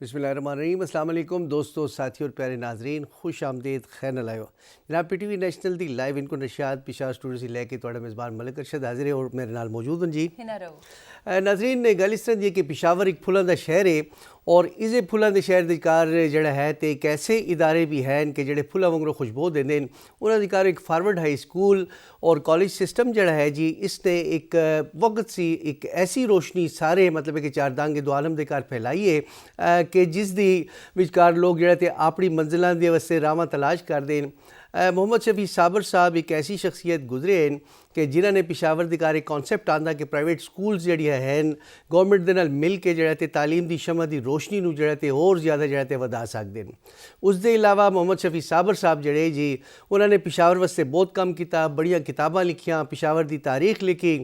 बिस्मिल्लाहिर्रहमानिर्रहीम। अस्सलाम वालेकुम दोस्तों, साथियों और प्यारे नाजरीन, खुश आमदीद, खैर न लायो। जनाब PTV नैशनल दी लाइव इनको नशियात पिशार स्टूडियो से लेके थोड़ा मेज़बान मलिक अरशद हाजिर है और मेरे नाल मौजूद हैं जी नाजरीन। ने गल इस तरह दी कि पिशावर एक फुलां दा शहर है और इसे फुलां दे शहर दी कार जड़ा है तो एक ऐसे इदारे भी हैं कि जड़े फुलां वांगू खुशबू देंदे न। उन्हां दी कार एक फॉरवर्ड हाई स्कूल और कॉलेज सिस्टम जड़ा है जी, इसने एक वक्त सी एक ऐसी रोशनी सारे मतलब कि चार दांगे दो आलम दे कार फैलाई है कि जिस दी विचकार लोग जड़े ते अपनी मंजिलां दे वास्ते रावां तलाश कर देन। मोहम्मद शफी साबर साहब एक ऐसी शख्सियत गुजरे हैं कि जिन्हों ने पिशावर दी कार एक कॉन्सैप्ट आंदा कि प्राइवेट स्कूल्स जड़ी हैं गवर्नमेंट दे नाल मिल के जड़ा ते तालीम दी शमा दी रोशनी नूं जड़ा ते होर ज़्यादा जड़ा ते वधा सकदे न। उस दे इलावा मोहम्मद शफी साबर साहब जड़े जी, उन्होंने पिशावर वास्ते बहुत काम किया, बड़ियां किताबां लिखियां, पिशावर दी तारीख लिखी।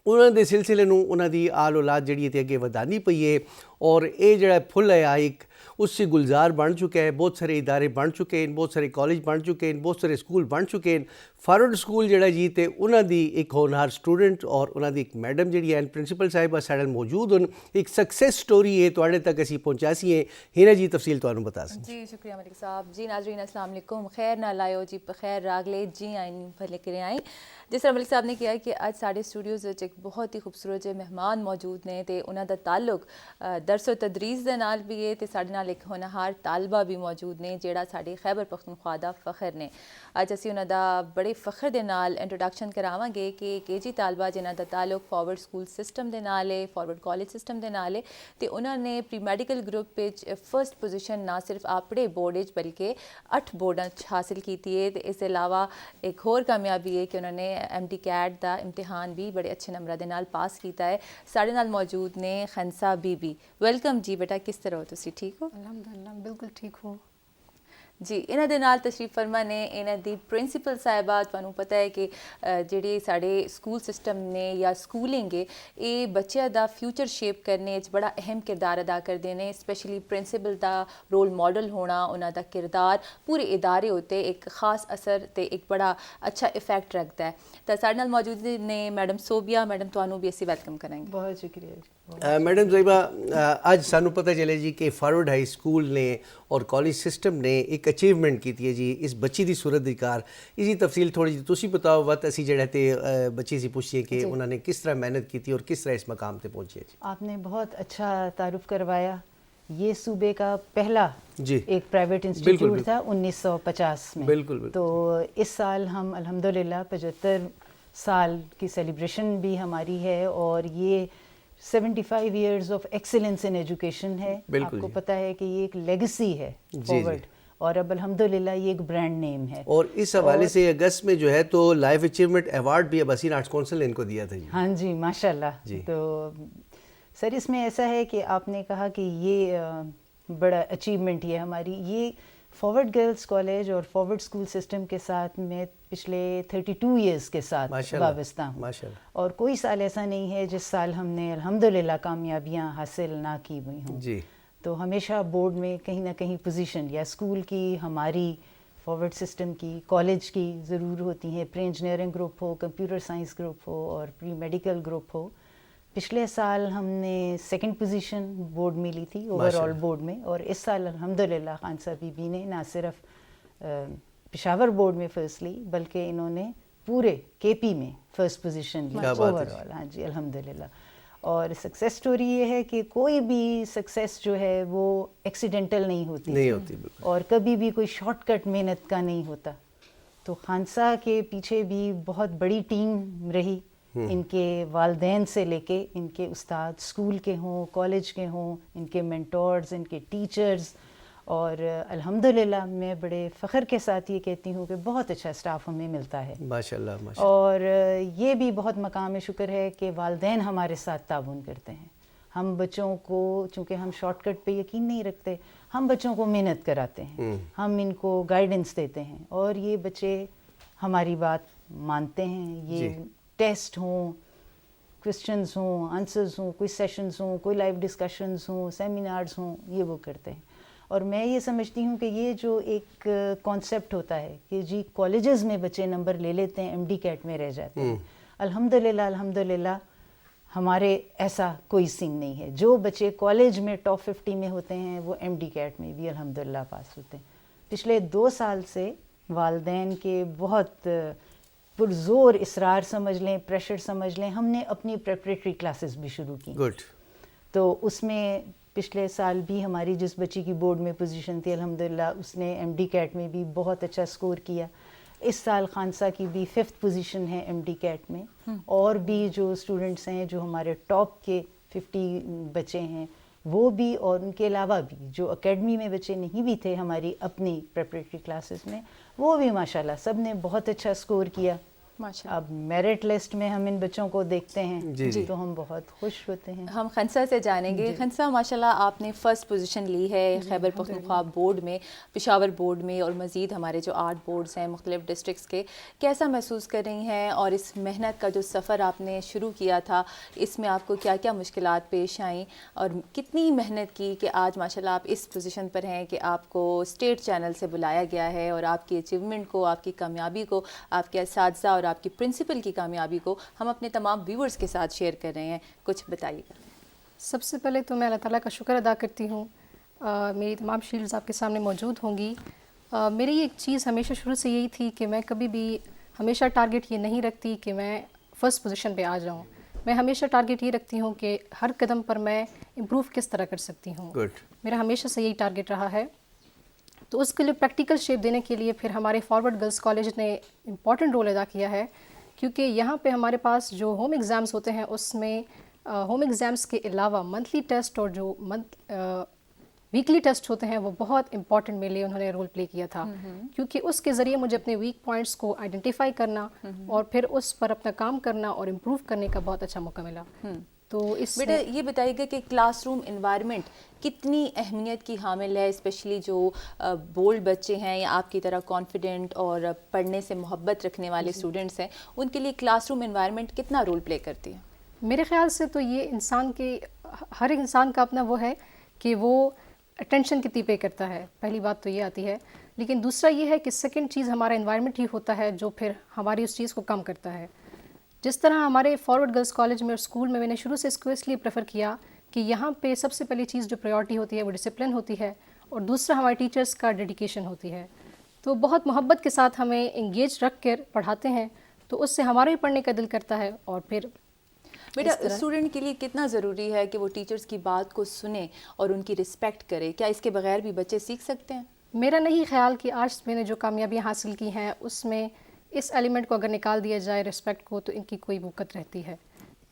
उन्होंने दे सिलसिले नूं उन्हां दी आल औलाद जड़ी ते अगे वधानी पई है और ये जड़ा फुल है एक उससे गुलजार बन चुका है। बहुत सारे इदारे बन चुके हैं, बहुत सारे कॉलेज बन चुके हैं, बहुत सारे स्कूल बन चुके हैं। फॉरवर्ड स्कूल जड़ा जी ते उन्हां दी एक होनहार स्टूडेंट और उन्हां दी एक मैडम जड़ी है प्रिंसीपल साहिबा साडे मौजूद हैं। एक सक्सेस स्टोरी है तुहाडे तक असीं पहुंचासी है। हिना जी तफसील तुहानूं बता सकते जी। शुक्रिया मलिक साहब जी। नाज़रीन अस्सलाम वालेकुम, खैर ना लायो जी, खैर रागले जी आई भले करे आई। जिस तरह मलिक साहब ने किया कि अज साढ़े स्टूडियोज़ एक बहुत ही खूबसूरत जे मेहमान मौजूद ने ते उन्हां दा ताल्लुक दरसो तदरीस दे नाल भी है ते साडे नाल एक होनहार तालबा भी मौजूद ने जेड़ा साडे खैबर पख्तूनख्वा दा फखर ने। अज असीं उन्हां दा बड़े फखर दे नाल इंट्रोडक्शन करावांगे कि KG तालबा जिन्हां दा ताल्लुक फॉरवर्ड स्कूल सिस्टम दे नाल है, फॉरवर्ड कॉलेज सिस्टम दे नाल है ते उन्हां ने pre medical group which first position ना सिर्फ अपने बोर्ड च बल्कि 8 बोर्डां च हासिल की है। ते इस अलावा एक होर कामयाबी है कि उन्होंने MD कैट का इम्तिहान भी बड़े अच्छे नंबरां दे नाल पास किया है। साढ़े नाल मौजूद ने खनसा बीबी। वेलकम जी बेटा, किस तरह हो तुसी? ठीक हो? अल्हम्दुलिल्लाह बिल्कुल ठीक हो जी। इन्हां दे नाल तशरीफ फरमा ने इन्हां दी प्रिंसीपल साहिबा। तुहानूं पता है कि जेह्ड़े साढ़े स्कूल सिस्टम ने या स्कूलिंग है ये बच्चों का फ्यूचर शेप करने च बड़ा अहम किरदार अदा करते हैं। स्पैशली प्रिंसीपल का रोल मॉडल होना, उन्हां दा किरदार पूरे इदारे उत्ते एक ख़ास असर ते एक बड़ा अच्छा इफेक्ट रखता है। तो साढ़े नाल मौजूद ने मैडम सोबिया। मैडम तुहानूं भी असीं वेलकम करांगे। बहुत शुक्रिया जी। मैडम साहिबा, आज सानू पता चले जी कि फॉरवर्ड हाई स्कूल ने और कॉलेज सिस्टम ने एक अचीवमेंट की है जी इस बच्ची की सूरत दी कार। इसी तफसील थोड़ी जी तुसी बताओ वत असी जड़ा ते बच्ची से पूछिए कि उन्होंने किस तरह मेहनत की थी और किस तरह इस मकाम पे पहुंची है जी। आपने बहुत अच्छा तारुफ करवाया। ये सूबे का पहला जी एक प्राइवेट इंस्टीट्यूट था 1950 में। बिल्कुल। तो इस साल हम अल्हम्दुलिल्लाह 75 साल की सेलिब्रेशन भी हमारी है और ये 75 years of excellence in education है। आपको पता है कि ये एक लेगेसी है फॉरवर्ड और अब अल्हम्दुलिल्लाह ये एक ब्रांड नेम है। और इस हवाले से अगस्त में जो है तो लाइफ अचीवमेंट अवार्ड भी हसीन आर्ट्स काउंसिल ने इनको दिया था जी। हाँ जी, माशाल्लाह। तो सर इसमें ऐसा है कि आपने कहा कि ये बड़ा अचीवमेंट है हमारी। ये फॉरवर्ड गर्ल्स कॉलेज और फॉरवर्ड स्कूल सिस्टम के साथ में पिछले 32 इयर्स के साथ वाबस्ता हूँ और कोई साल ऐसा नहीं है जिस साल हमने अल्हम्दुलिल्लाह कामयाबियाँ हासिल ना की हुई हों जी। तो हमेशा बोर्ड में कहीं ना कहीं पोजीशन या स्कूल की, हमारी फॉरवर्ड सिस्टम की, कॉलेज की ज़रूर होती हैं। प्री इंजीनियरिंग ग्रुप हो, कंप्यूटर साइंस ग्रुप हो और प्री मेडिकल ग्रुप हो। पिछले साल हमने 2nd पोजीशन बोर्ड में ली थी ओवरऑल बोर्ड में और इस साल अल्हम्दुलिल्लाह खानसा बीबी ने ना सिर्फ पेशावर बोर्ड में फर्स्ट ली बल्कि इन्होंने पूरे KP में फर्स्ट पोजीशन ली ओवरऑल। हाँ जी अल्हम्दुलिल्लाह। और सक्सेस स्टोरी ये है कि कोई भी सक्सेस जो है वो एक्सीडेंटल नहीं होती और कभी भी कोई शॉर्टकट मेहनत का नहीं होता। तो खानसा के पीछे भी बहुत बड़ी टीम रही, इनके वालदैन से लेके इनके उस्ताद स्कूल के हों, कॉलेज के हों, इनके मेंटोर्स, इनके टीचर्स और अल्हम्दुलिल्लाह मैं बड़े फ़ख्र के साथ ये कहती हूँ कि बहुत अच्छा स्टाफ हमें मिलता है माशाल्लाह। और ये भी बहुत मकाम शुक्र है कि वालदैन हमारे साथ ताउन करते हैं। हम बच्चों को, चूँकि हम शॉर्टकट पे यकीन नहीं रखते, हम बच्चों को मेहनत कराते हैं, हम इनको गाइडेंस देते हैं और ये बच्चे हमारी बात मानते हैं। ये टेस्ट हों, क्वेश्चंस हों, आंसर्स हों, कोई सेशंस हों, कोई लाइव डिस्कशंस हों, सेमिनार्स हों, ये वो करते हैं। और मैं ये समझती हूँ कि ये जो एक कॉन्सेप्ट होता है कि जी कॉलेजेस में बच्चे नंबर ले लेते हैं, MD कैट में रह जाते हैं, अल्हम्दुलिल्लाह ہمارے ایسا کوئی سین نہیں ہے. جو بچے کالج میں ٹاپ 50 میں ہوتے ہیں وہ ایم ڈی کیٹ میں بھی الحمدللہ پاس ہوتے ہیں. پچھلے 2 سال سے والدین کے بہت پرزور اصرار سمجھ لیں, پریشر سمجھ لیں, ہم نے اپنی پریپریٹری کلاسز بھی شروع کی. گڈ. تو اس میں پچھلے سال بھی ہماری جس بچی کی بورڈ میں پوزیشن تھی الحمدللہ اس نے ایم ڈی کیٹ میں بھی بہت اچھا سکور کیا. اس سال خانسہ کی بھی 5th پوزیشن ہے ایم ڈی کیٹ میں. اور بھی جو اسٹوڈنٹس ہیں جو ہمارے ٹاپ کے 50 بچے ہیں وہ بھی, اور ان کے علاوہ بھی جو اکیڈمی میں بچے نہیں بھی تھے ہماری اپنی پریپریٹری کلاسز میں, وہ بھی ماشاءاللہ سب نے بہت اچھا سکور کیا. اب میرٹ لسٹ میں ہم ان بچوں کو دیکھتے ہیں تو ہم بہت خوش ہوتے ہیں. ہم خنسا سے جانیں گے. خنسا ماشاءاللہ آپ نے فرسٹ پوزیشن لی ہے خیبر پختونخوا بورڈ میں, پشاور بورڈ میں, اور مزید ہمارے جو 8 بورڈز ہیں مختلف ڈسٹرکٹس کے. کیسا محسوس کر رہی ہیں, اور اس محنت کا جو سفر آپ نے شروع کیا تھا اس میں آپ کو کیا کیا مشکلات پیش آئیں, اور کتنی محنت کی کہ آج ماشاءاللہ آپ اس پوزیشن پر ہیں کہ آپ کو اسٹیٹ چینل سے بلایا گیا ہے, اور آپ کی اچیومنٹ کو, آپ کی کامیابی کو, آپ کے اساتذہ اور آپ کی پرنسپل کی کامیابی کو ہم اپنے تمام ویورز کے ساتھ شیئر کر رہے ہیں. کچھ بتائیے گا. سب سے پہلے تو میں اللہ تعالیٰ کا شکر ادا کرتی ہوں. میری تمام شیلڈز آپ کے سامنے موجود ہوں گی. میری ایک چیز ہمیشہ شروع سے یہی تھی کہ میں کبھی بھی ہمیشہ ٹارگٹ یہ نہیں رکھتی کہ میں فرسٹ پوزیشن پہ آ جاؤں. میں ہمیشہ ٹارگٹ یہ رکھتی ہوں کہ ہر قدم پر میں امپروو کس طرح کر سکتی ہوں. میرا ہمیشہ سے یہی ٹارگٹ رہا ہے. تو اس کے لیے پریکٹیکل شیپ دینے کے لیے پھر ہمارے فارورڈ گرلز کالج نے امپورٹنٹ رول ادا کیا ہے, کیونکہ یہاں پہ ہمارے پاس جو ہوم ایگزامس ہوتے ہیں اس میں ہوم ایگزامس کے علاوہ منتھلی ٹیسٹ اور جو ویکلی ٹیسٹ ہوتے ہیں وہ بہت امپورٹنٹ میرے لیے انہوں نے رول پلے کیا تھا, کیونکہ اس کے ذریعے مجھے اپنے ویک پوائنٹس کو آئیڈینٹیفائی کرنا اور پھر اس پر اپنا کام کرنا اور امپروو کرنے کا بہت اچھا موقع ملا. تو اس بیٹا یہ بتائیے گا کہ کلاس روم انوائرمنٹ کتنی اہمیت کی حامل ہے, اسپیشلی جو بولڈ بچے ہیں یا آپ کی طرح کانفیڈنٹ اور پڑھنے سے محبت رکھنے والے اسٹوڈنٹس ہیں, ان کے لیے کلاس روم انوائرمنٹ کتنا رول پلے کرتی ہے؟ میرے خیال سے تو یہ انسان کے ہر ایک انسان کا اپنا وہ ہے کہ وہ اٹینشن کتنی پے کرتا ہے. پہلی بات تو یہ آتی ہے. لیکن دوسرا یہ ہے کہ سیکنڈ چیز ہمارا انوائرمنٹ ہی ہوتا ہے جو پھر ہماری اس چیز کو کم کرتا ہے. جس طرح ہمارے فارورڈ گرلز کالج میں اور اسکول میں نے شروع سے اس کو اس لیے پریفر کیا کہ یہاں پہ سب سے پہلی چیز جو پریورٹی ہوتی ہے وہ ڈسپلن ہوتی ہے, اور دوسرا ہمارے ٹیچرز کا ڈیڈیکیشن ہوتی ہے. تو بہت محبت کے ساتھ ہمیں انگیج رکھ کر پڑھاتے ہیں, تو اس سے ہمارا بھی پڑھنے کا دل کرتا ہے. اور پھر بیٹا اسٹوڈنٹ کے لیے کتنا ضروری ہے کہ وہ ٹیچرز کی بات کو سنیں اور ان کی رسپیکٹ کرے؟ کیا اس کے بغیر بھی بچے سیکھ سکتے ہیں؟ میرا نہیں خیال کہ آج میں نے جو کامیابیاں حاصل کی ہیں اس میں اس ایلیمنٹ کو اگر نکال دیا جائے رسپیکٹ کو تو ان کی کوئی وقت رہتی ہے.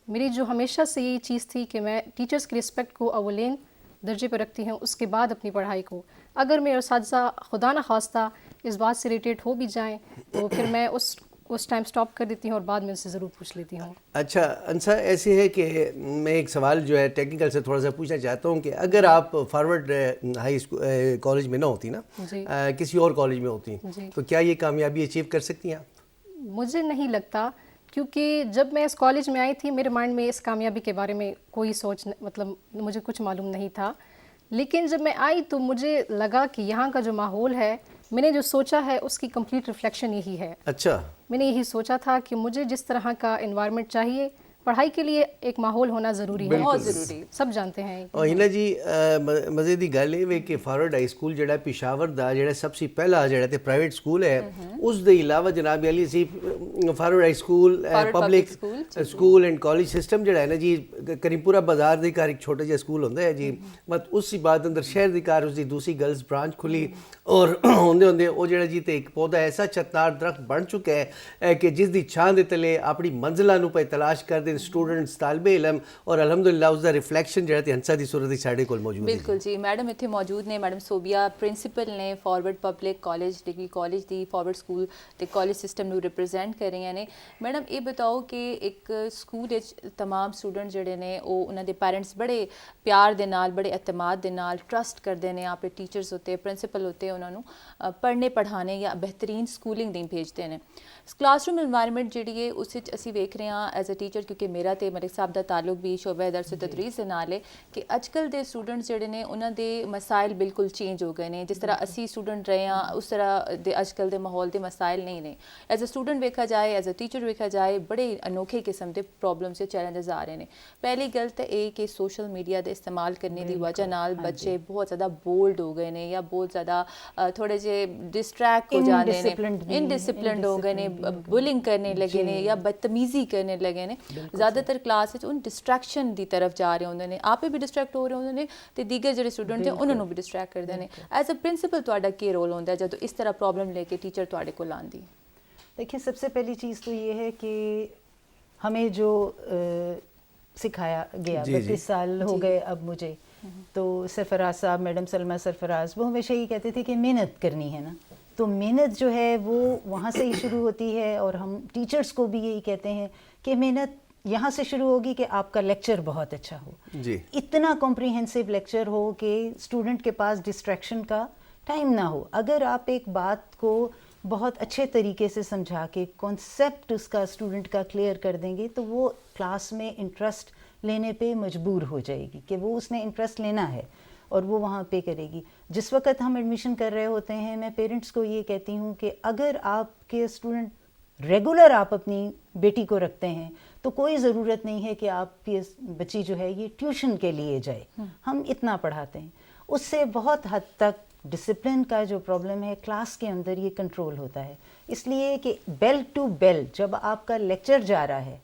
میری جو ہمیشہ سے یہی چیز تھی کہ میں ٹیچرز کی رسپیکٹ کو اولین درجے پہ رکھتی ہوں, اس کے بعد اپنی پڑھائی کو. اگر میرے اساتذہ خدا نہ خواستہ اس بات سے اریٹیٹ ہو بھی جائیں تو پھر میں اس ٹائم سٹاپ کر دیتی ہوں اور بعد میں ان سے ضرور پوچھ لیتی ہوں. اچھا انسا, ایسے ہے کہ میں ایک سوال جو ہے ٹیکنیکل سے تھوڑا سا پوچھنا چاہتا ہوں کہ اگر آپ فارورڈ ہائی کالج میں نہ ہوتی نا, کسی اور کالج میں ہوتی, تو کیا یہ کامیابی اچیو کر سکتی ہیں آپ؟ مجھے نہیں لگتا, کیونکہ جب میں اس کالج میں آئی تھی میرے مائنڈ میں اس کامیابی کے بارے میں کوئی سوچ مطلب مجھے کچھ معلوم نہیں تھا. لیکن جب میں آئی تو مجھے لگا کہ یہاں کا جو ماحول ہے میں نے جو سوچا ہے اس کی کمپلیٹ ریفلیکشن یہی ہے. اچھا, میں نے یہی سوچا تھا کہ مجھے جس طرح کا انوائرمنٹ چاہیے, پڑھائی کے لیے ایک ماحول ہونا ضروری ہے, بہت ضروری, سب جانتے ہیں. اور ہنا جی مزے دی گل یہ کہ فارورڈ ہائی سکول جڑا پشاور دا جڑا سب سے پہلا جڑا تے پرائیویٹ سکول ہے, اس دے علاوہ جناب علی سی Forward high school public school and college system جڑا ہے نا جی, کریم پورہ بازار دے کار ایک چھوٹا جہا سکول ہوندا ہے جی, مت اس ہی بعد اندر شہر دی کار اس دی دوسری گرلز برانچ کھلی, اور ہوندے ہوندے وہ جڑا جی تے ایک پودا ایسا چھتنار درخت بن چکا ہے کہ جس دی چھاں دے تلے اپنی منزلاں نو پہ تلاش کر دے اسٹوڈنٹس طالب علم, اور الحمدللہ اس دا ریفلیکشن جڑا تے ہنسا دی صورت ساڈے کول موجود ہے. بالکل جی, میڈم اتنے موجود نے, میڈم صوبیہ پرنسپل نے Forward public college degree college دی فارورڈ سکول تے کالج سسٹم نو ریپرزینٹ کر رہی ہیں. میڈم یہ بتاؤ کہ ایک سکول تمام اسٹوڈنٹ جڑے نے وہ انہاں دے پیرنٹس بڑے پیار دے نال بڑے اعتماد دے نال ٹرسٹ کرتے ہیں, اپنے ٹیچرز ہوتے پرنسپل ہوتے انہوں نے پڑھنے پڑھانے یا بہترین سکولنگ دیں بھیجتے ہیں. کلاس روم انوائرمنٹ جڑی ہے اس اسی ویکھ رہے ہیں ایز اے ٹیچر, کیونکہ ਕਿਉਂਕਿ ਮੇਰਾ ਤੇ ਮਲਿਕ ਸਾਹਿਬ ਦਾ ਤਾਲੁਕ ਵੀ ਸ਼ੋਬਾ ਦਰਸ ਤਦਰੀਸ ਦੇ ਨਾਲ ਹੈ ਕਿ ਅੱਜ ਕੱਲ੍ਹ ਦੇ ਸਟੂਡੈਂਟਸ ਜਿਹੜੇ ਨੇ ਉਹਨਾਂ ਦੇ ਮਸਾਇਲ ਬਿਲਕੁਲ ਚੇਂਜ ਹੋ ਗਏ ਨੇ। ਜਿਸ ਤਰ੍ਹਾਂ ਅਸੀਂ ਸਟੂਡੈਂਟ ਰਹੇ ਹਾਂ ਉਸ ਤਰ੍ਹਾਂ ਦੇ ਅੱਜ ਕੱਲ੍ਹ ਦੇ ਮਾਹੌਲ ਦੇ ਮਸਾਇਲ ਨਹੀਂ ਨੇ। ਐਜ਼ ਅ ਸਟੂਡੈਂਟ ਵੇਖਿਆ ਜਾਏ, ਐਜ਼ ਅ ਟੀਚਰ ਵੇਖਿਆ ਜਾਏ, ਬੜੇ ਅਨੋਖੇ ਕਿਸਮ ਦੇ ਪ੍ਰੋਬਲਮਸ ਤੇ ਚੈਲੰਜਸ ਆ ਰਹੇ ਨੇ। ਪਹਿਲੀ ਗੱਲ ਤਾਂ ਇਹ ਕਿ ਸੋਸ਼ਲ ਮੀਡੀਆ ਦੇ ਇਸਤੇਮਾਲ ਕਰਨੇ ਦੀ ਵਜ੍ਹਾ ਨਾਲ ਬੱਚੇ ਬਹੁਤ ਜ਼ਿਆਦਾ ਬੋਲਡ ਹੋ ਗਏ ਨੇ ਜਾਂ ਬਹੁਤ ਜ਼ਿਆਦਾ ਥੋੜੇ ਜਿਹੇ ਡਿਸਟਰੈਕਟ ਹੋ ਜਾਂਦੇ ਨੇ, ਇਨਡਿਸਿਪਲਿਨਡ ਹੋ ਗਏ ਨੇ, ਬੁਲਿੰਗ ਕਰਨੇ ਲਗੇ ਨੇ ਜਾਂ ਬਦਤਮੀਜ਼ੀ ਕਰਨੇ ਲਗੇ ਨੇ। ਜ਼ਿਆਦਾਤਰ ਕਲਾਸ ਵਿੱਚ ਉਹ ਡਿਸਟਰੈਕਸ਼ਨ ਦੀ ਤਰਫ ਜਾ ਰਹੇ ਹੁੰਦੇ ਨੇ, ਆਪੇ ਵੀ ਡਿਸਟਰੈਕਟ ਹੋ ਰਹੇ ਹੁੰਦੇ ਨੇ ਤੇ ਦੀਗਰ ਜਿਹੜੇ ਸਟੂਡੈਂਟ ਨੇ ਉਹਨਾਂ ਨੂੰ ਵੀ ਡਿਸਟਰੈਕਟ ਕਰਦੇ ਨੇ। ਐਜ਼ ਅ ਪ੍ਰਿੰਸੀਪਲ ਤੁਹਾਡਾ ਕੀ ਰੋਲ ਹੁੰਦਾ ਹੈ ਜਦੋਂ ਇਸ ਤਰ੍ਹਾਂ ਪ੍ਰੋਬਲਮ ਲੈ ਕੇ टीचर ਤੁਹਾਡੇ ਕੋਲ आंदी? देखिए, सबसे पहली चीज़ तो ये है कि हमें जो सिखाया गया, 32 साल हो गए अब मुझे, तो सरफराज साहब, मैडम सलमा सरफराज, वो हमेशा ये कहते थे कि मेहनत करनी है ना। तो मेहनत जो है वो वहाँ से ही शुरू होती है और हम टीचर्स को भी यही कहते हैं कि मेहनत यहाँ से शुरू होगी कि आपका लेक्चर बहुत अच्छा हो जी, इतना कॉम्प्रिहेंसिव लेक्चर हो कि स्टूडेंट के पास डिस्ट्रैक्शन का टाइम ना हो। अगर आप एक बात को बहुत अच्छे तरीके से समझा के कॉन्सेप्ट उसका स्टूडेंट का क्लियर कर देंगे तो वो क्लास में इंटरेस्ट लेने पे मजबूर हो जाएगी कि वो उसने इंटरेस्ट लेना है और वो वहाँ पे करेगी। जिस वक्त हम एडमिशन कर रहे होते हैं, मैं पेरेंट्स को ये कहती हूँ कि अगर आपके स्टूडेंट रेगुलर आप अपनी बेटी को रखते हैं तो कोई ज़रूरत नहीं है कि आपकी बच्ची जो है ये ट्यूशन के लिए जाए। हम इतना पढ़ाते हैं, उससे बहुत हद तक डिसिप्लिन का जो प्रॉब्लम है क्लास के अंदर ये कंट्रोल होता है। इसलिए कि बेल टू बेल जब आपका लेक्चर जा रहा है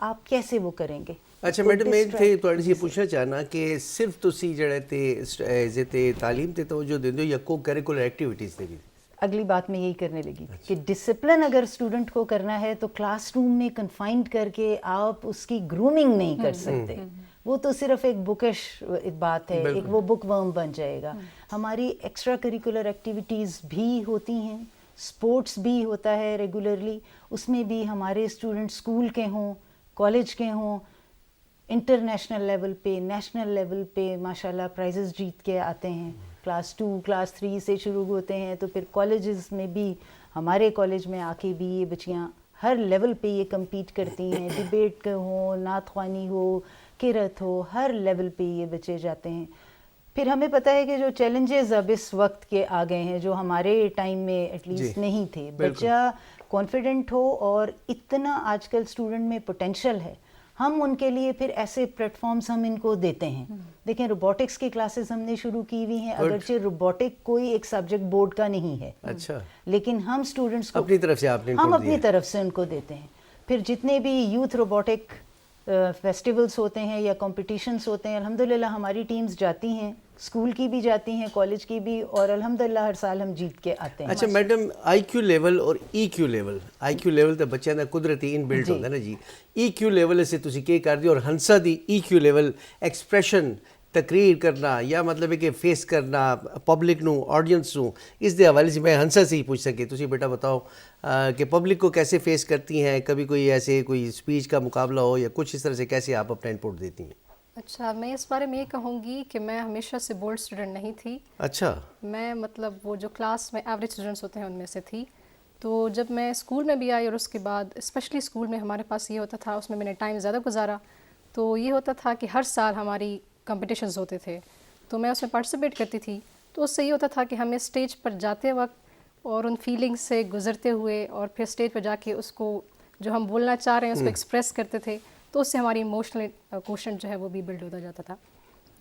आप कैसे वो करेंगे। ਅੱਛਾ ਮੈਡਮ, ਮੈਂ ਤੇ ਤੁਹਾਡੇ ਸੀ ਪੁੱਛਣਾ ਚਾਹਨਾ ਕਿ ਸਿਰਫ ਤੁਸੀਂ ਜਿਹੜੇ ਤੇ ਐਜ਼ ਤੇ ਤਾਲੀਮ ਤੇ ਤਵੱਜੋ ਦਿੰਦੇ ਹੋ ਜਾਂ ਕੋ ਕਰਿਕੂਲਰ ਐਕਟੀਵਿਟੀਜ਼ ਤੇ ਵੀ? अगली बात मैं यही करने लगी कि डिसिप्लिन अगर स्टूडेंट को करना है तो क्लासरूम में कन्फाइंड करके आप उसकी ग्रूमिंग नहीं कर सकते। वो तो सिर्फ एक बुकिश बात है, एक वो बुक वर्म बन जाएगा। हमारी एक्स्ट्रा करिकुलर एक्टिविटीज़ भी होती हैं, स्पोर्ट्स भी होता है रेगुलरली, उसमें भी हमारे स्टूडेंट स्कूल के हों, कॉलेज के हों, इंटरनेशनल लेवल पे, नेशनल लेवल पे माशाल्लाह प्राइजेस जीत के आते हैं। क्लास 2, क्लास 3 से शुरू होते हैं तो फिर कॉलेजेस में भी, हमारे कॉलेज में आके भी ये बच्चियाँ हर लेवल पे ये compete करती हैं। डिबेट के हो, नात ख्वानी हो, किरत हो, हर लेवल पे ये बच्चे जाते हैं। फिर हमें पता है कि जो चैलेंजेस अब इस वक्त के आ गए हैं जो हमारे टाइम में एटलीस्ट नहीं थे, बच्चा कॉन्फिडेंट हो और इतना आजकल स्टूडेंट में पोटेंशियल है, हम उनके लिए फिर ऐसे प्लेटफॉर्म्स हम इनको देते हैं। देखें, रोबोटिक्स की क्लासेस हमने शुरू की हुई हैं, अगरचे रोबोटिक कोई एक सब्जेक्ट बोर्ड का नहीं है, अच्छा, लेकिन हम स्टूडेंट्स को अपनी तरफ से आपने हम अपनी तरफ से उनको देते हैं। फिर जितने भी यूथ रोबोटिक फेस्टिवल्स होते हैं या कॉम्पिटिशन्स होते हैं, अल्हम्दुलिल्लाह हमारी टीम्स जाती हैं, स्कूल की भी जाती हैं, कॉलेज की भी, और अल्हम्दुलिल्लाह हर साल हम जीत के आते हैं। अच्छा मैडम, IQ ਲੈਵਲ ਔਰ EQ ਲੈਵਲ, IQ ਲੈਵਲ ਤਾਂ ਬੱਚਿਆਂ ਦਾ ਕੁਦਰਤੀ ਇਨਬਿਲਟ ਹੁੰਦਾ ਨਾ ਜੀ। EQ ਲੈਵਲ ਸੇ ਤੁਸੀਂ ਕੀ ਕਰਦੇ ਹੋ ਔਰ ਹੰਸਾ ਦੀ EQ ਲੈਵਲ ਐਕਸਪ੍ਰੈਸ਼ਨ ਤਕਰੀਰ ਕਰਨਾ ਜਾਂ ਮਤਲਬ ਹੈ ਕਿ ਫੇਸ ਕਰਨਾ ਪਬਲਿਕ ਨੂੰ, ਆਡੀਅੰਸ ਨੂੰ, ਇਸ ਦੇ ਹਵਾਲੇ से मैं हंसा से ही पूछ सके। ਤੁਸੀਂ बेटा बताओ कि पब्लिक को कैसे फेस करती हैं, कभी कोई ऐसे कोई स्पीच का मुकाबला हो या कुछ इस तरह से कैसे आप अपना इनपुट देती हैं? अच्छा, मैं इस बारे में ये कहूँगी कि मैं हमेशा से बोल्ड स्टूडेंट नहीं थी। अच्छा, मैं मतलब वो जो क्लास में एवरेज स्टूडेंट्स होते हैं उनमें से थी। तो जब मैं स्कूल में भी आई और उसके बाद स्पेशली स्कूल में हमारे पास ये होता था, उसमें मैंने टाइम ज़्यादा गुजारा, तो ये होता था कि हर साल हमारी कंपटीशंस होते थे तो मैं उसमें पार्टिसिपेट करती थी। तो उससे ये होता था कि हमें स्टेज पर जाते वक्त और उन फीलिंग्स से गुजरते हुए और फिर स्टेज पर जाके उसको जो हम बोलना चाह रहे हैं उसको एक्सप्रेस करते थे, तो उससे हमारी इमोशनल क्वेश्चन जो है वो भी बिल्ड होता जाता था।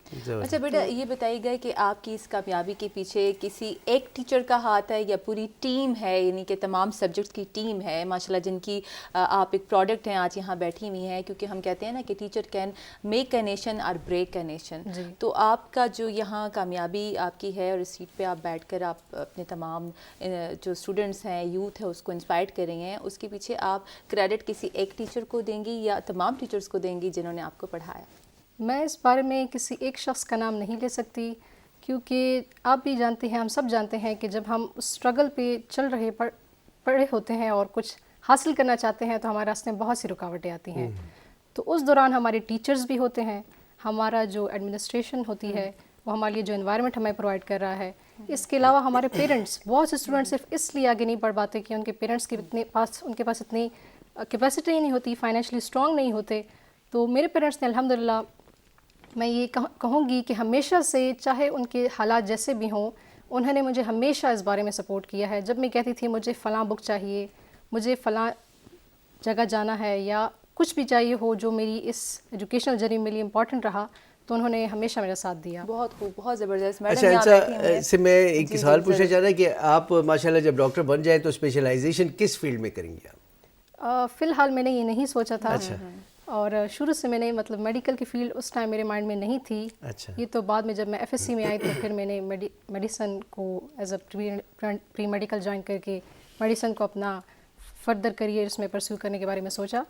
अच्छा बेटा, ये बताइएगा कि आपकी इस कामयाबी के पीछे किसी एक टीचर का हाथ है या पूरी टीम है, यानी कि तमाम सब्जेक्ट्स की टीम है माशाल्लाह, जिनकी आप एक प्रोडक्ट हैं, आज यहाँ बैठी हुई हैं, क्योंकि हम कहते हैं ना कि teacher can make a nation और ब्रेक अ नेशन। तो आपका जो यहाँ कामयाबी आपकी है और इस सीट पे आप बैठकर आप अपने तमाम जो स्टूडेंट्स हैं, यूथ है, उसको इंस्पायर कर रही हैं, उसके पीछे आप क्रेडिट किसी एक टीचर को देंगी या तमाम टीचर्स को देंगी जिन्होंने आपको पढ़ाया? मैं इस बारे में किसी एक शख्स का नाम नहीं ले सकती, क्योंकि आप भी जानते हैं, हम सब जानते हैं कि जब हम उस स्ट्रगल पे चल रहे पड़े होते हैं और कुछ हासिल करना चाहते हैं तो हमारे रास्ते में बहुत सी रुकावटें आती हैं। तो उस दौरान हमारे टीचर्स भी होते हैं, हमारा जो एडमिनिस्ट्रेशन होती है वो हमारे लिए जो एनवायरनमेंट हमें प्रोवाइड कर रहा है, इसके अलावा हमारे पेरेंट्स, बहुत से स्टूडेंट्स सिर्फ इसलिए आगे नहीं पढ़ पाते कि उनके पेरेंट्स के उनके पास इतनी कैपेसिटी नहीं होती, फाइनेंशियली स्ट्रांग नहीं होते, तो मेरे पेरेंट्स ने अल्हम्दुलिल्लाह, मैं ये कहूँगी कि हमेशा से, चाहे उनके हालात जैसे भी हों, उन्होंने मुझे हमेशा इस बारे में सपोर्ट किया है. जब मैं कहती थी मुझे फ़लाँ बुक चाहिए, मुझे फ़लाँ जगह जाना है, या कुछ भी चाहिए हो जो मेरी इस एजुकेशनल जर्नी में लिए इम्पॉर्टेंट रहा, तो उन्होंने हमेशा मेरा साथ दिया. बहुत खूब, बहुत ज़बरदस्त. अच्छा अच्छा, इससे मैं एक सवाल पूछना चाह रहा कि आप माशाल्लाह जब डॉक्टर बन जाए तो स्पेशलाइजेशन किस फील्ड में करेंगे आप? फ़िलहाल मैंने ये नहीं सोचा था. और शुरू से मैंने मतलब मेडिकल की फ़ील्ड उस टाइम मेरे माइंड में नहीं थी. अच्छा. ये तो बाद में जब मैं एफएससी में आई तो फिर मैंने मेडिसन को as a pre medical join करके मेडिसन को अपना फर्दर करियर में परस्यू करने के बारे में सोचा.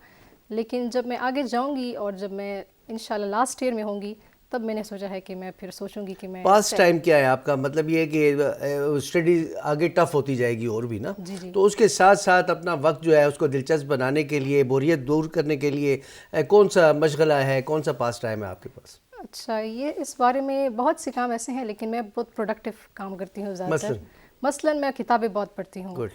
लेकिन जब मैं आगे जाऊंगी और जब मैं इंशाल्लाह लास्ट ईयर में होंगी, तब मैंने सोचा है कि मैं फिर सोचूंगी कि मैं पास टाइम क्या है आपका, मतलब ये है कि स्टडी आगे टफ होती जाएगी और भी ना, तो उसके साथ साथ अपना वक्त जो है उसको दिलचस्प बनाने के लिए, बोरियत दूर करने के लिए कौन सा मशगला है, कौन सा पास टाइम है आपके पास? अच्छा, ये इस बारे में बहुत से काम ऐसे हैं, लेकिन मैं बहुत प्रोडक्टिव काम करती हूँ ज़्यादातर. मसलन मैं किताबें बहुत पढ़ती हूँ.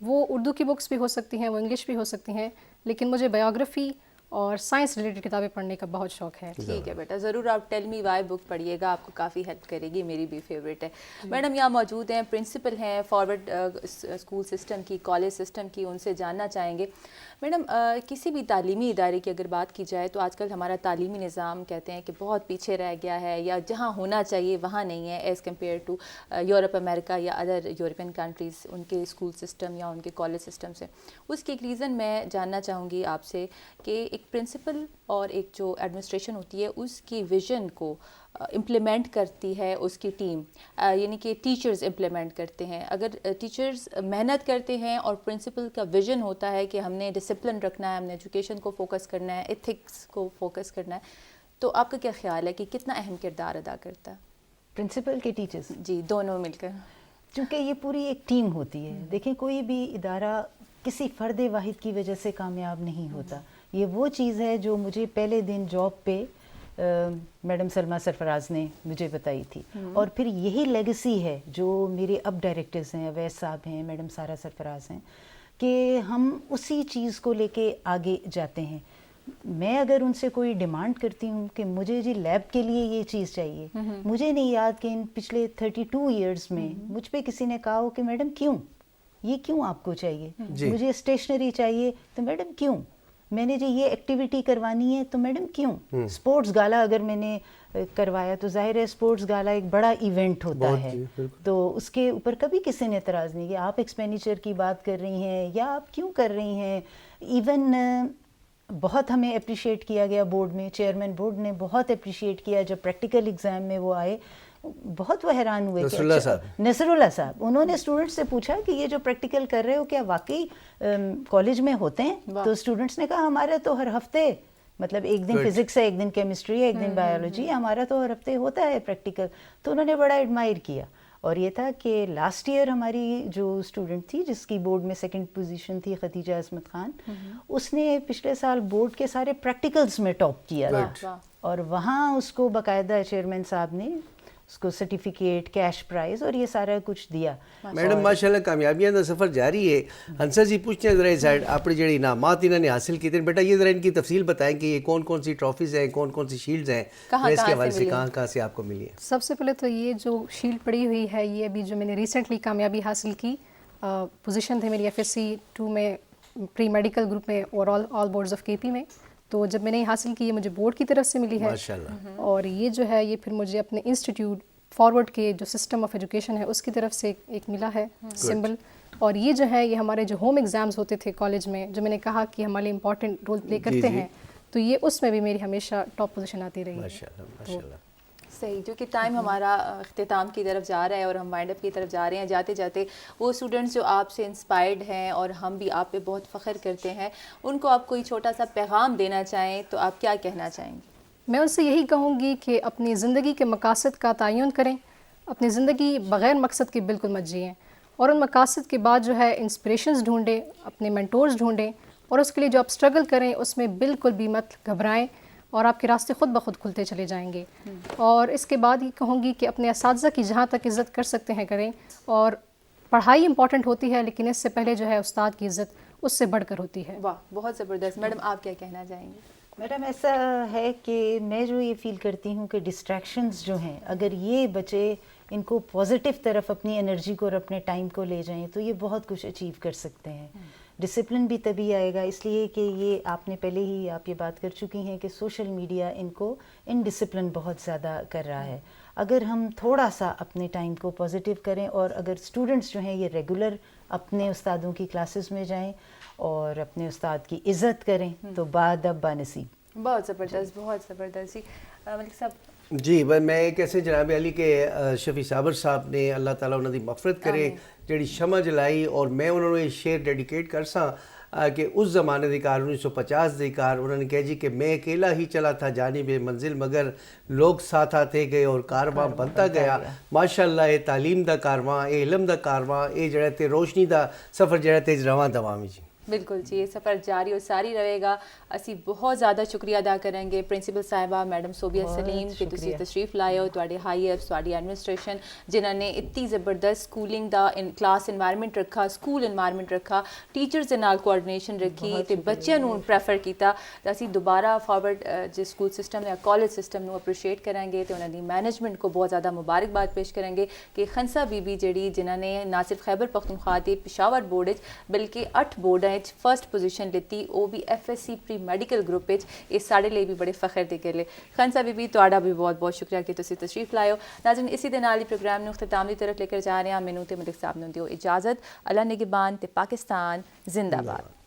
वो उर्दू की बुक्स भी हो सकती हैं, वो इंग्लिश भी हो सकती हैं, लेकिन मुझे बायोग्राफी और साइंस रिलेटेड किताबें पढ़ने का बहुत शौक है. ठीक है बेटा, ज़रूर आप टेल मी वाई बुक पढ़िएगा, आपको काफ़ी हेल्प करेगी, मेरी भी फेवरेट है. मैडम यहाँ मौजूद हैं, प्रिंसिपल हैं फॉरवर्ड स्कूल सिस्टम की, कॉलेज सिस्टम की, उनसे जानना चाहेंगे. मैडम, किसी भी तालीमी इदारे की अगर बात की जाए तो आजकल हमारा तालीमी निज़ाम कहते हैं कि बहुत पीछे रह गया है, या जहाँ होना चाहिए वहाँ नहीं है as compared to Europe, America या अदर यूरोपियन कंट्रीज़, उनके स्कूल सिस्टम या उनके कॉलेज सिस्टम से. उसकी एक रीज़न मैं जानना चाहूँगी आपसे कि एक प्रिंसिपल और एक जो एडमिनिस्ट्रेशन होती है उसकी विज़न को इम्प्लीमेंट करती है उसकी टीम, यानी कि टीचर्स इम्प्लीमेंट करते हैं. अगर टीचर्स मेहनत करते हैं और प्रिंसिपल का विज़न होता है कि हमने डिसिप्लिन रखना है, हमने एजुकेशन को फोकस करना है, एथिक्स को फोकस करना है, तो आपका क्या ख्याल है कि कितना अहम किरदार अदा करता है प्रिंसिपल के टीचर्स? जी, दोनों मिलकर. क्योंकि ये पूरी एक टीम होती है. देखें, कोई भी इदारा किसी फ़र्द वाहिद की वजह से कामयाब नहीं होता. ये वो चीज़ है जो मुझे पहले दिन जॉब पे मैडम सलमा सरफराज ने मुझे बताई थी, और फिर यही लेगेसी है जो मेरे अब डायरेक्टर्स हैं, अवैस साहब हैं, मैडम सारा सरफराज हैं, कि हम उसी चीज़ को लेके आगे जाते हैं. मैं अगर उनसे कोई डिमांड करती हूँ कि मुझे जी लैब के लिए ये चीज़ चाहिए, मुझे नहीं याद कि इन पिछले 32 इयर्स में मुझ पे किसी ने कहा हो कि मैडम क्यों आपको चाहिए, मुझे स्टेशनरी चाहिए तो मैडम क्यों, मैंने जी ये एक्टिविटी करवानी है तो मैडम क्यों, स्पोर्ट्स गाला अगर मैंने करवाया तो जाहिर है स्पोर्ट्स गाला एक बड़ा इवेंट होता है, तो उसके ऊपर कभी किसी ने एतराज़ नहीं किया. आप एक्सपेंडिचर की बात कर रही हैं या आप क्यों कर रही हैं. इवन बहुत हमें अप्रिशिएट किया गया बोर्ड में, चेयरमैन बोर्ड ने बहुत अप्रिशिएट किया जब प्रैक्टिकल एग्ज़ाम में वो आए. बहुत वो हैरान हुए कि नसरुल्लाह साहब, उन्होंने स्टूडेंट्स से पूछा कि ये जो प्रैक्टिकल कर रहे हो क्या वाकई कॉलेज में होते हैं? तो स्टूडेंट्स ने कहा हमारे तो हर हफ्ते, मतलब एक दिन फिजिक्स है, एक दिन केमिस्ट्री है, एक दिन बायोलॉजी, हमारा तो हर हफ्ते होता है प्रैक्टिकल. तो उन्होंने बड़ा एडमायर किया. और ये था कि लास्ट ईयर हमारी जो स्टूडेंट थी जिसकी बोर्ड में सेकंड पोजीशन थी, खतीजा असमत खान, उसने पिछले साल बोर्ड के सारे प्रैक्टिकल्स में टॉप किया था, और वहाँ उसको बाकायदा चेयरमैन साहब ने उसको सर्टिफिकेट, कैश प्राइज और ये सारा कुछ दिया. मैडम माशाल्लाह कामयाबियां का सफ़र जारी है. हंसा जी पूछते हैं ज़रा साइड आपने जो इनामात इन्होंने हासिल किए थे, बेटा ये ज़रा इनकी तफसील बताएं कि ये कौन कौन सी ट्रॉफीज़ हैं, कौन कौन सी शील्ड्स हैं, इसके हवाले से कहाँ से आपको मिली है? सबसे पहले तो ये जो शील्ड पड़ी हुई है, ये अभी जो मैंने रिसेंटली कामयाबी हासिल की, पोजीशन थे मेरी FSC 2 में प्री मेडिकल ग्रुप में और ऑल बोर्ड्स ऑफ KP में. तो जब मैंने ये हासिल की, ये मुझे बोर्ड की तरफ से मिली है माशाल्लाह. और ये जो है ये फिर मुझे अपने इंस्टीट्यूट फॉरवर्ड के जो सिस्टम ऑफ एजुकेशन है उसकी तरफ से एक मिला है सिंबल. और ये जो है ये हमारे जो होम एग्ज़ाम्स होते थे कॉलेज में, जो मैंने कहा कि हमारे लिए इम्पॉर्टेंट रोल प्ले करते हैं, तो ये उसमें भी मेरी हमेशा टॉप पोजीशन आती रही है. माशाल्लाह. सही, जो कि टाइम हमारा अख्तिताम की तरफ जा रहा है और हम वाइंड अप की तरफ जा रहे हैं. जाते जाते वो स्टूडेंट्स जो आपसे इंस्पायर्ड हैं और हम भी आप पे बहुत फ़ख्र करते हैं, उनको आप कोई छोटा सा पैगाम देना चाहें तो आप क्या कहना चाहेंगे? मैं उनसे यही कहूँगी कि अपनी ज़िंदगी के मकासद का तयन करें, अपनी ज़िंदगी बग़ैर मकसद के बिल्कुल मत जिएँ, और उन मकासद के बाद जो है इंस्पिरेशंस ढूंढें, अपने मेंटोर्स ढूंढें, और उसके लिए जो आप स्ट्रगल करें उसमें बिल्कुल भी मत घबराएं, और आपके रास्ते खुद ब खुद खुलते चले जाएंगे. और इसके बाद ये कहूँगी कि अपने असातिज़ा की जहाँ तक इज़्ज़त कर सकते हैं करें, और पढ़ाई इंपॉर्टेंट होती है लेकिन इससे पहले जो है उस्ताद की इज़्ज़त اس سے بڑھ کر ہوتی ہے. واہ بہت زبردست. میڈم آپ کیا کہنا چاہیں گے؟ میڈم ایسا ہے کہ میں جو یہ فیل کرتی ہوں کہ ڈسٹریکشنز جو ہیں اگر یہ بچے ان کو پازیٹیو طرف اپنی انرجی کو اور اپنے ٹائم کو لے جائیں تو یہ بہت کچھ اچیو کر سکتے ہیں. ڈسپلن بھی تبھی آئے گا اس لیے کہ یہ آپ نے پہلے ہی آپ یہ بات کر چکی ہیں کہ سوشل میڈیا ان کو ان ڈسپلن بہت زیادہ کر رہا ہے. اگر ہم تھوڑا سا اپنے ٹائم کو پازیٹیو کریں اور اگر اسٹوڈنٹس جو ہیں یہ ریگولر اپنے استادوں کی کلاسز میں جائیں اور اپنے استاد کی عزت کریں تو بادب بانصیب. بہت زبردست بہت زبردست. جی ملک صاحب. جی بس میں ایک ایسے جناب علی کے شفیع صابر صاحب نے اللہ تعالیٰ انہوں دی مغفرت کرے جڑی شمع جلائی اور میں انہوں نے یہ شعر ڈیڈیکیٹ کر ساں کہ اس زمانے دی کار 1950 دی کار انہوں نے کہا جی کہ میں اکیلا ہی چلا تھا جانب منزل مگر لوگ ساتھ آتے گئے اور کارواں بنتا گیا. ماشاءاللہ اے تعلیم دا کارواں اے علم دا کارواں اے جڑا تے روشنی دا سفر جڑا تے رواں دوامی. جی بالکل جی یہ سفر جاری اور ساری رہے گا. اسی بہت زیادہ شکریہ ادا کریں گے پرنسپل صاحبہ میڈم صوبیہ سلیم کہ تسی تشریف لائے ہو. تواڈے ہائی ایفس تواڈی ایڈمنسٹریشن جنہوں نے اتنی زبردست سکولنگ دا کلاس انوائرمنٹ رکھا سکول انوائرمنٹ رکھا ٹیچرز دے نال کوآرڈینیشن رکھی تے بچیاں نوں پریفر کیتا. تے اسی دوبارہ فارورڈ جس سکول سسٹم یا کالج سسٹم نوں اپریشیٹ کریں گے تے انہاں دی مینجمنٹ کو بہت زیادہ مبارکباد پیش کریں گے کہ خنسا بی بی جڑی جنہاں نے نہ صرف خیبر پختونخوا دے پشاور بورڈ بلکہ 8 بورڈاں فرسٹ پوزیشن لیتی وہ بھی F S C pre medical group یہ سارے لیے بھی بڑے فخر دی گل ہے. خنسا بی بی تہاڈا بھی بہت بہت شکریہ کہ تسی تشریف لائے ہو. ناظرین اسی دے نال ہی پروگرام نوں اختتام دی طرف لے کر جا رہے ہیں. مینوں تے ملک صاحب نوں دیو اجازت. اللہ نگہبان تے پاکستان زندہ باد.